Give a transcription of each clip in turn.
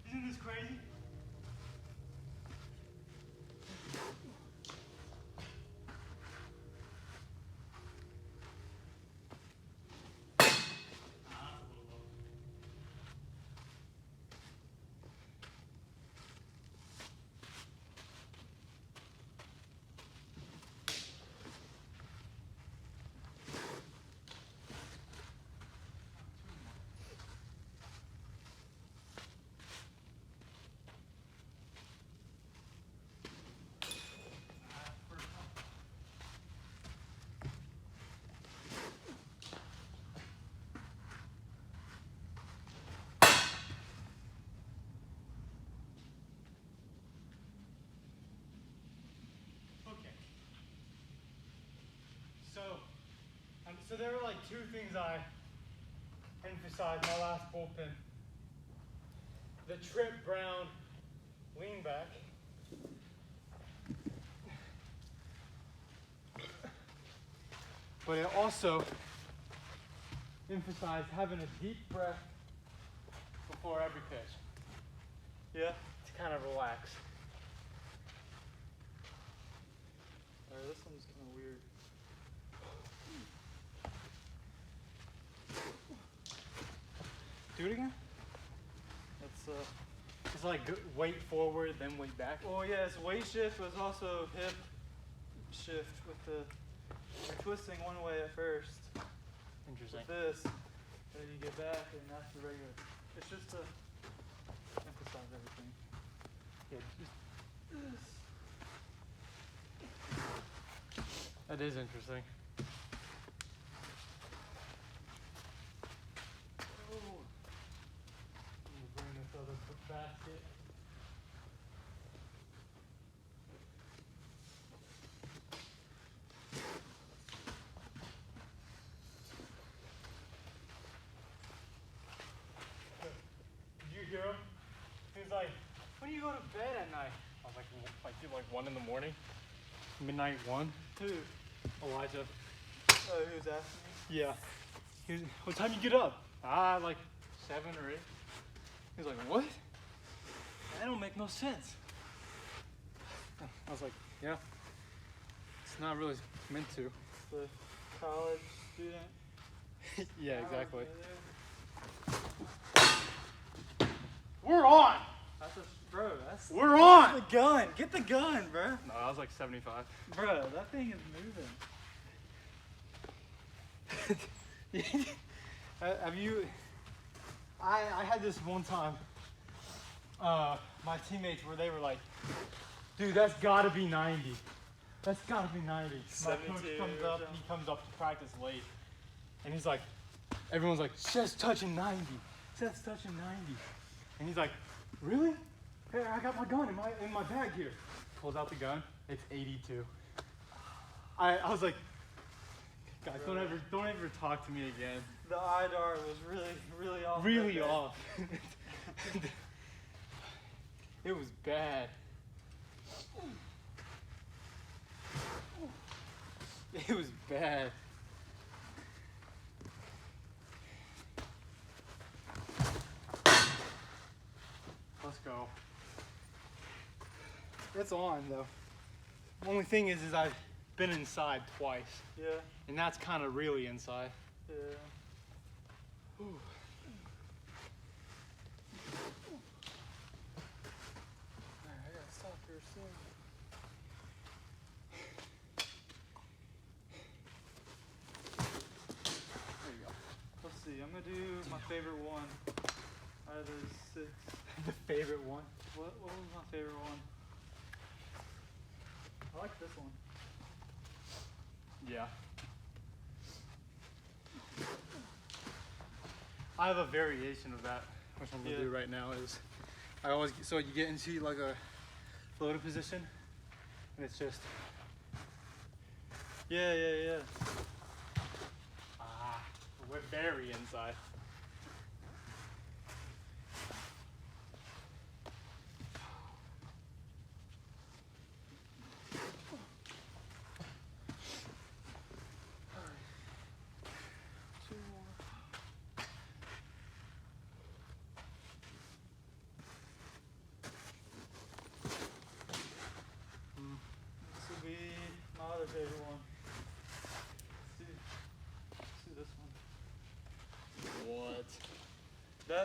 Isn't this crazy? So there were like two things I emphasized my last bullpen. The trip brown lean back. But it also emphasized having a deep breath before every pitch. Yeah? To kind of relax. Alright, this one's kind of weird. Do it again? It's like weight forward, then weight back. Well, yeah, it's weight shift, but it's also hip shift with the. You're twisting one way at first. Interesting. With this, then you get back, and that's the regular. It's just to emphasize everything. Yeah, that is interesting. Bring this other basket. Did you hear him? He was like, when do you go to bed at night? I was like 1 in the morning? Midnight 1? Who? Elijah. Oh, who's asking me? Yeah. He was, what time you get up? Like 7 or 8. He was like, what? That don't make no sense. I was like, yeah. It's not really meant to. The college student. Yeah, exactly. We're on! Bro, that's. We're on! Get the gun! Get the gun, bro! No, I was like 75. Bro, that thing is moving. Have you? I had this one time. My teammates where they were like, dude, that's gotta be 90. That's gotta be 90. My coach comes up, he comes up to practice late. And he's like, everyone's like, Seth's touching 90. Seth's touching 90. And he's like, really? Hey, I got my gun in my bag here. Pulls out the gun, it's 82. I was like, guys, don't ever talk to me again. The eye dart was really off. Really off. It was bad. It was bad. Let's go. It's on though. Only thing is I've been inside twice. Yeah. And that's kind of really inside. Yeah. Ooh. I gotta stop here soon. There you go. Let's see, I'm gonna do my favorite one out of those 6. The favorite one? What was my favorite one? I like this one. Yeah. I have a variation of that, which I'm gonna do right now. Is I always so you get into like a floated position, and it's just Yeah. we're very inside.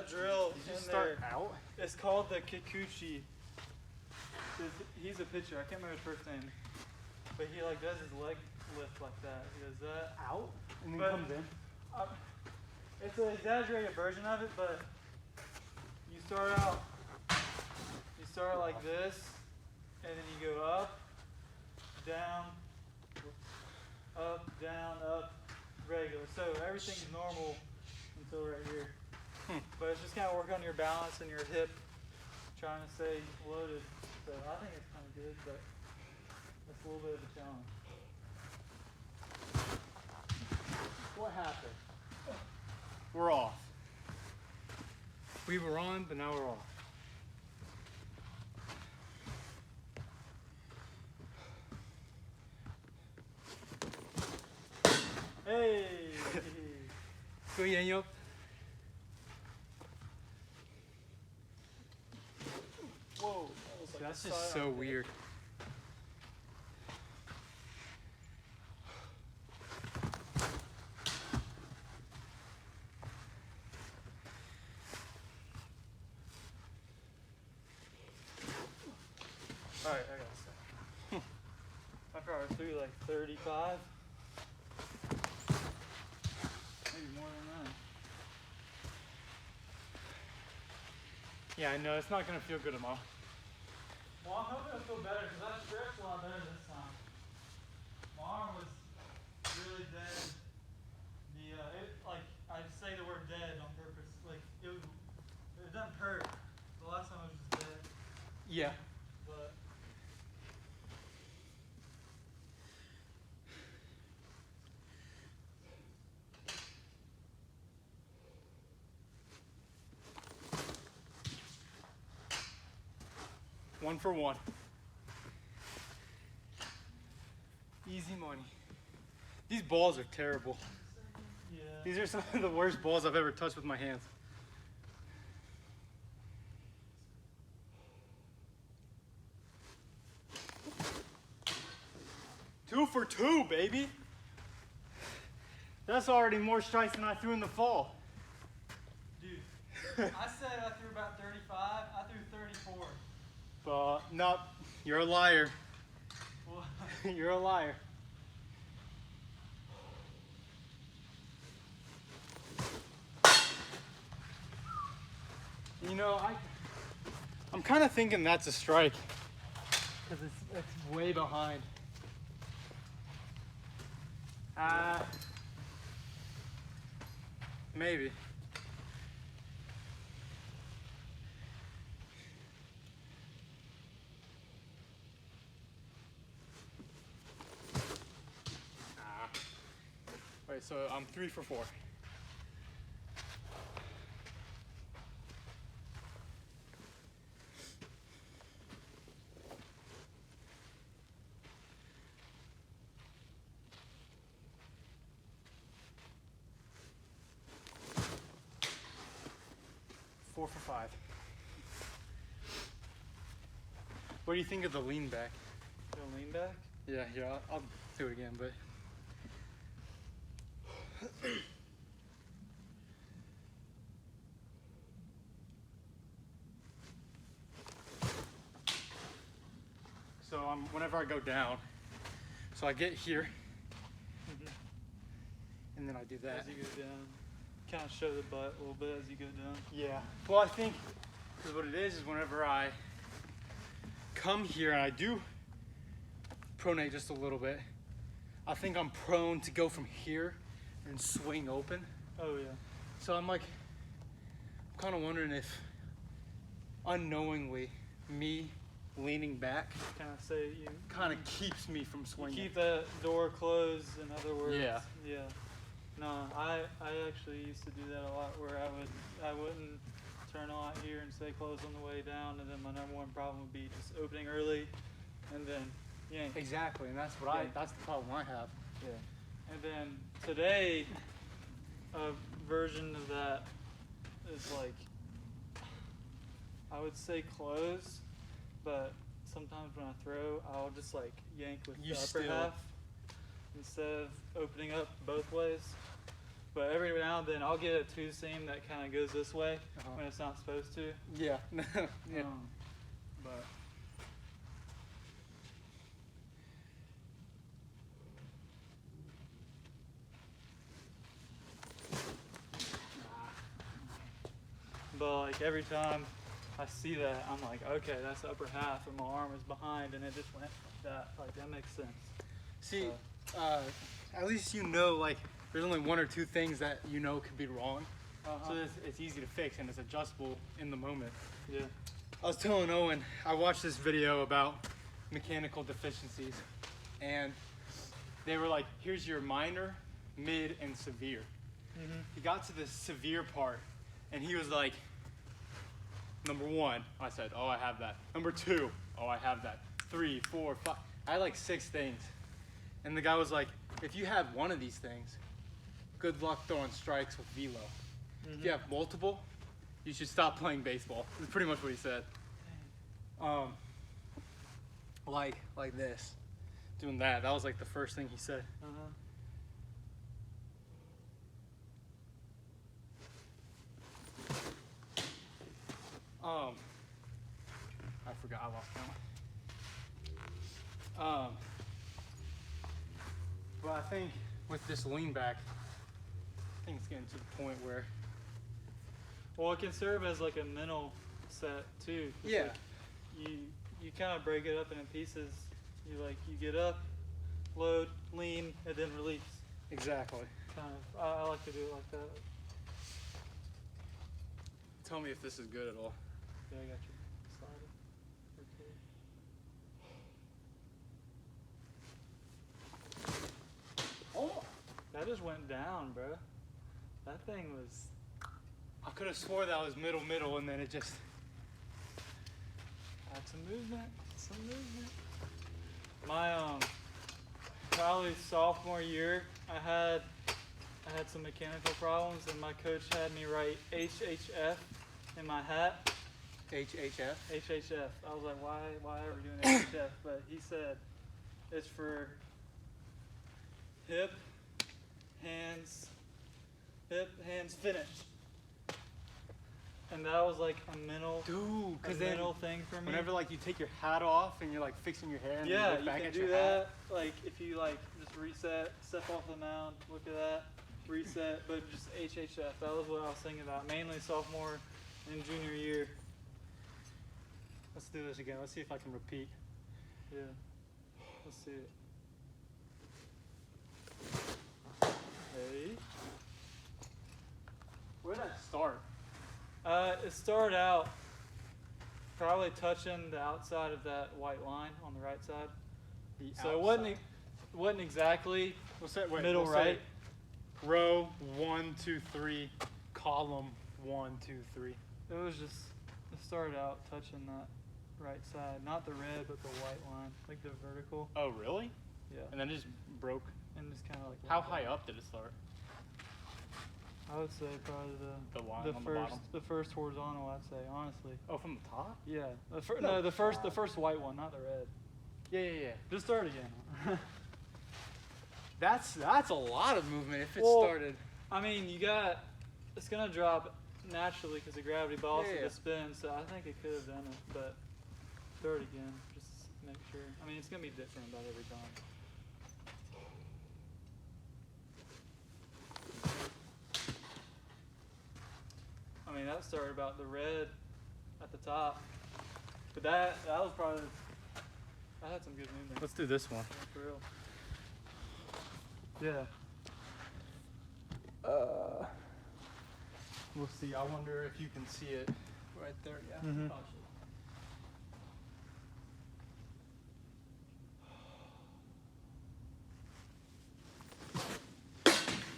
that drill Did you in start there, out? it's called the Kikuchi. He's a pitcher. I can't remember his first name, but he like does his leg lift like that. He does that. Out? And then But- comes in? It's an exaggerated version of it, but you start out like this, and then you go up, down, up, regular. So everything's normal until right here. But it's just kind of work on your balance and your hip, trying to stay loaded. So I think it's kind of good, but it's a little bit of a challenge. What happened? We're off. We were on, but now we're off. Hey! Go Yanyo. Whoa, that was like That's a just side so on weird. Alright, I gotta stop. I probably threw like 35. Maybe more than that. Yeah, I know. It's not going to feel good tomorrow. Well, I'm hoping it'll feel better because I stretched a lot better this time. My arm was really dead. I say the word dead on purpose. Like, it doesn't hurt. The last time it was just dead. Yeah. But One for one. Easy money. These balls are terrible. yeah. These are some of the worst balls I've ever touched with my hands. Two for two, baby. That's already more strikes than I threw in the fall. Dude, I said I threw about 35. I threw 34. But no, you're a liar. Well, You're a liar. You know, I'm kind of thinking that's a strike because it's way behind. Maybe. Wait, so I'm 3 for 4. Four for 5. What do you think of the lean back? gonna lean back. Yeah, here, I'll do it again, but. So whenever I go down, so I get here, and then I do that. As you go down, kind of show the butt a little bit as you go down. Yeah. Well, I think, because what it is whenever I come here and I do pronate just a little bit, I think I'm prone to go from here and swing open. Oh yeah. So I'm kind of wondering if unknowingly me leaning back Kind of say you kind of keeps me from swinging. keep that door closed. In other words. Yeah. Yeah. No, I actually used to do that a lot, where I wouldn't turn a lot here and stay closed on the way down, and then my number one problem would be just opening early, and then yank. Exactly, and that's what that's the problem I have. Yeah. And then today, a version of that is like, I would say close, but sometimes when I throw, I'll just like yank with You the upper still- half instead of opening up both ways. But every now and then I'll get a two seam that kind of goes this way when it's not supposed to. Yeah. Yeah. But like every time I see that, I'm like, okay, that's the upper half, and my arm is behind, and it just went like that. Like that makes sense. See, at least you know, like, there's only one or two things that you know could be wrong. So it's easy to fix and it's adjustable in the moment. Yeah. I was telling Owen, I watched this video about mechanical deficiencies, and they were like, here's your minor, mid, and severe. He got to the severe part, and he was like, number 1, I said, oh, I have that. Number 2, oh, I have that. 3, 4, 5, I had like 6 things. And the guy was like, if you have one of these things, good luck throwing strikes with velo. If you have multiple, you should stop playing baseball. That's pretty much what he said. Like this, doing that. That was like the first thing he said. I forgot, I lost count. But I think with this lean back, I think it's getting to the point where, well, it can serve as like a mental set too. Yeah. Like you kind of break it up into pieces. You get up, load, lean, and then release. Exactly. Kind of. I like to do it like that. Tell me if this is good at all. Yeah, I got you. Slide it. Okay. Oh, That just went down, bro. That thing was. I could have swore that was middle, and then it just. Had some movement. Some movement. My probably sophomore year, I had some mechanical problems, and my coach had me write HHF in my hat. HHF? HHF. I was like, why are we doing HHF? But he said it's for hip, hands, finish. And that was like a mental, mental thing for me. Whenever like you take your hat off and you're like fixing your hair and yeah, you look you back can at do your that. hat. Like if you like just reset, step off the mound, look at that, reset, but just HHF. That was what I was thinking about, mainly sophomore and junior year. Let's do this again. Let's see if I can repeat. Yeah. Let's see it. Hey. Where did that start? It started out probably touching the outside of that white line on the right side. So it wasn't exactly middle right. Row 1, 2, 3, column 1, 2, 3. It was just, it started out touching that right side, not the red, but the white line, like the vertical. Oh, really? Yeah. And then it just broke. And just kind of like. How high up did it start? I would say probably the line on the bottom. The first horizontal. I'd say honestly. Oh, from the top? Yeah. The first white one, not the red. Yeah. Just start again. That's a lot of movement if it started. I mean, it's gonna drop naturally because of gravity, but also the spin. So I think it could have done it, but start again, just make sure. I mean, it's gonna be different about every time. I mean, that started about the red at the top, but that was probably. I had some good movement. Let's do this one. For real. Yeah. We'll see. I wonder if you can see it right there. Yeah. Mm-hmm.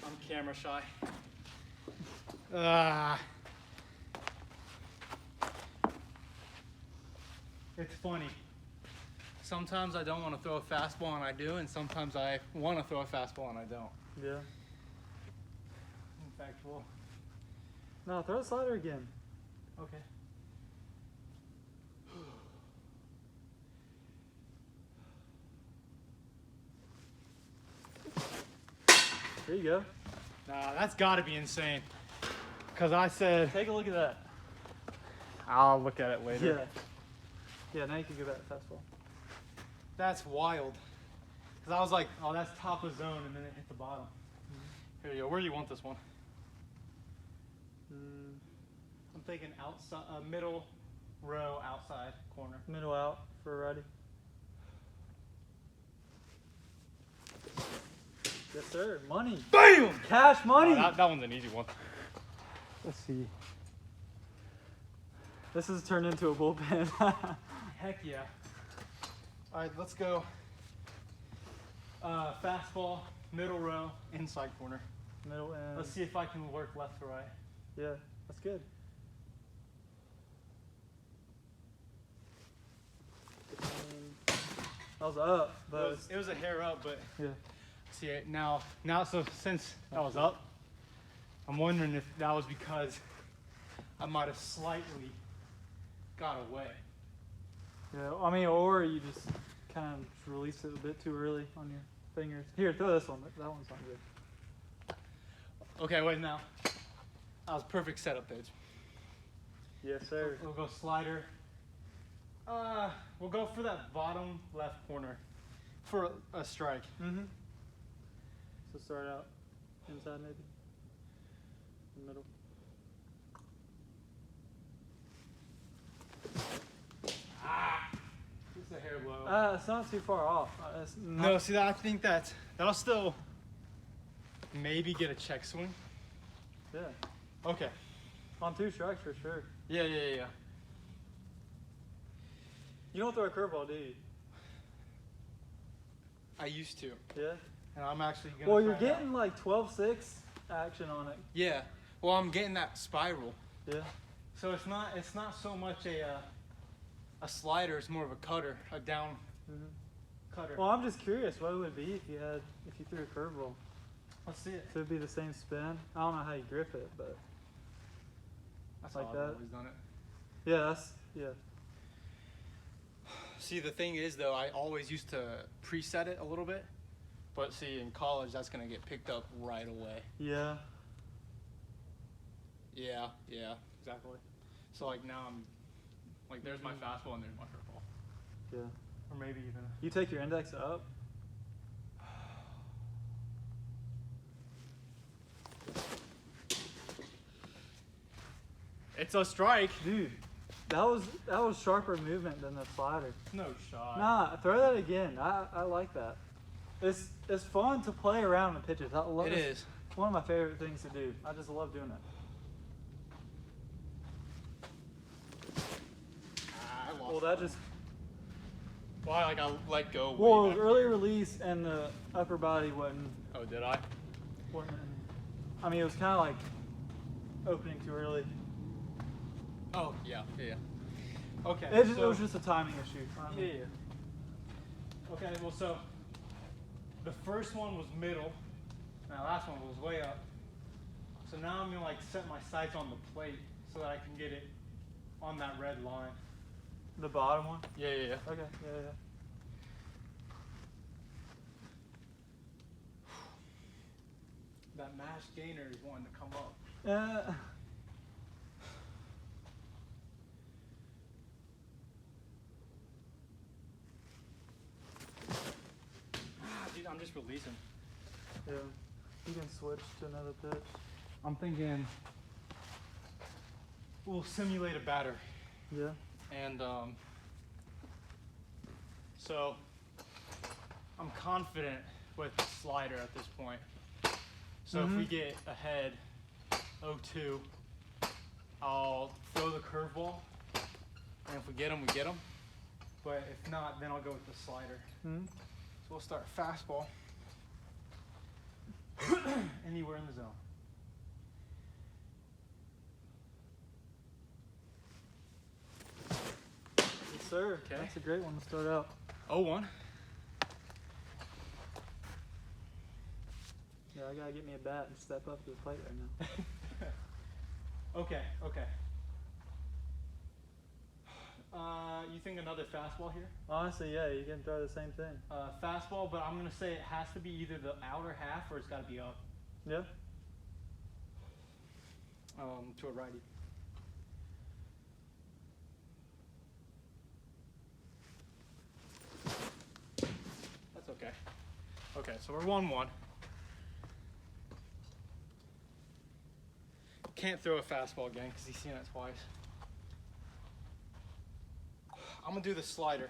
I'm camera shy. It's funny. Sometimes I don't want to throw a fastball and I do, and sometimes I want to throw a fastball and I don't. Yeah. In fact, well. No, throw the slider again. Okay. There you go. Nah, that's got to be insane. Because I said, Take a look at that. I'll look at it later. Yeah. Yeah, now you can go back to fastball. That's wild. Because I was like, oh, that's top of zone, and then it hit the bottom. Here you go. Where do you want this one? I'm thinking outside, middle row, outside corner. Middle out for a righty. Yes, sir. Money. Bam! Cash money. Oh, that one's an easy one. Let's see. This has turned into a bullpen. Heck yeah. All right, let's go. Fastball, middle row, inside corner. Middle end. Let's see if I can work left to right. Yeah, that's good. That was up, but It was a hair up, but yeah. see it now. So since that was up, I'm wondering if that was because I might have slightly got away. Yeah, I mean, or you just kind of release it a bit too early on your fingers. Here, throw this one. That one's not good. Okay, wait now. That was perfect setup, Paige. Yes, sir. We'll go slider. We'll go for that bottom left corner for a strike. Mm-hmm. So start out inside maybe. The middle. Just a hair low. It's not too far off. It's not, No, see, I think that'll still maybe get a check swing. Yeah. Okay. On 2 strikes for sure. Yeah. You don't throw a curveball, do you? I used to, Yeah. and I'm actually gonna. Well, you're try it out. getting like 12-6 action on it. Yeah. Well, I'm getting that spiral. Yeah. So it's not so much a slider. It's more of a cutter, a down Mm-hmm. cutter. Well, I'm just curious what it would be if you threw a curveball. Let's see it. So it'd be the same spin. I don't know how you grip it, but That's like how that. I've always done it. yeah. See, the thing is, though, I always used to preset it a little bit, but see, in college, that's gonna get picked up right away. Yeah. Yeah, exactly. So like now I'm, like, there's my fastball and there's my curveball, Yeah. or maybe even. You take your index up. It's a strike. Dude, that was sharper movement than the slider. No shot. Nah, throw that again. I like that. It's fun to play around with pitches. I love It it's is. one of my favorite things to do. I just love doing it. I lost. Well, that just Why? Like I let go. way well, it was back early there. release and the upper body wasn't. Oh, did I? I mean, it was kind of like opening too early. Oh, yeah. Okay. It was just a timing issue. I mean, Yeah. Okay, well, so the first one was middle, and the last one was way up. So now I'm gonna like set my sights on the plate so that I can get it on that red line. The bottom one. Yeah. Okay. Yeah. That mash gainer is wanting to come up. Dude, I'm just releasing. Yeah. You can switch to another pitch. I'm thinking we'll simulate a batter. Yeah. And so I'm confident with the slider at this point. So if we get ahead 0-2, I'll throw the curveball, and if we get them, we get them. But if not, then I'll go with the slider. Hmm. So we'll start fastball anywhere in the zone. Yes, sir. Okay. That's a great one to start out. 0-1. Yeah, I gotta get me a bat and step up to the plate right now. Okay. You think another fastball here? Honestly, yeah, you can throw the same thing. Fastball, but I'm gonna say it has to be either the outer half or it's got to be up. Yeah. to a righty. That's okay. Okay, so we're 1-1. Can't throw a fastball again because he's seen it twice. I'm gonna do the slider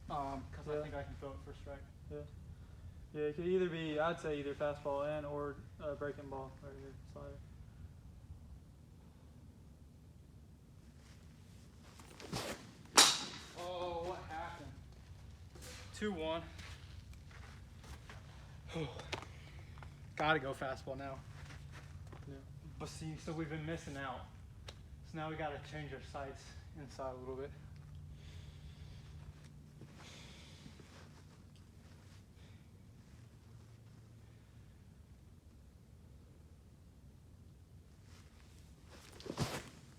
because I think I can throw it for a strike. Yeah. Yeah, it could either be, I'd say either fastball and or breaking ball right here, slider. Oh, what happened? 2-1. Gotta go fastball now. Yeah. But see, so we've been missing out. So now we gotta change our sights inside a little bit.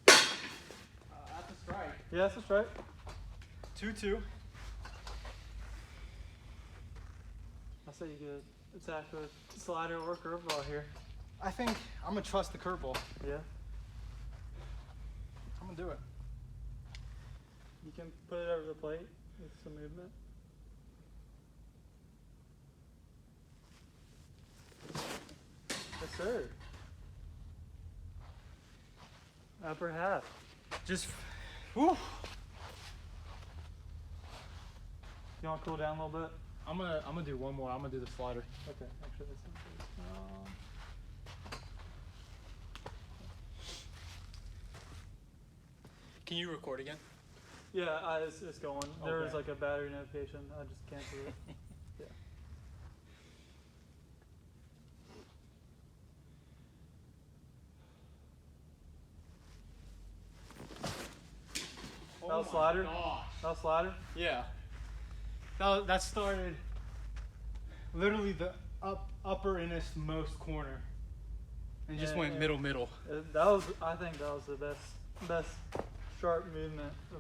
That's a strike. Yeah, that's a strike. 2-2. I say you could attack with slider or curveball here. I think I'm gonna trust the curveball. Yeah. I'm gonna do it. You can put it over the plate with some movement. Yes, sir. Upper half. Just, whew. You want to cool down a little bit? I'm gonna do one more. I'm gonna do the slider. Okay, actually, that's not good. Can you record again? Yeah, it's going. There was Okay. like a battery notification. I just canceled it. Yeah. That was slider? Gosh. That was slider? Yeah. That started literally the upper innermost corner, and just went middle. That was, I think that was the best sharp movement of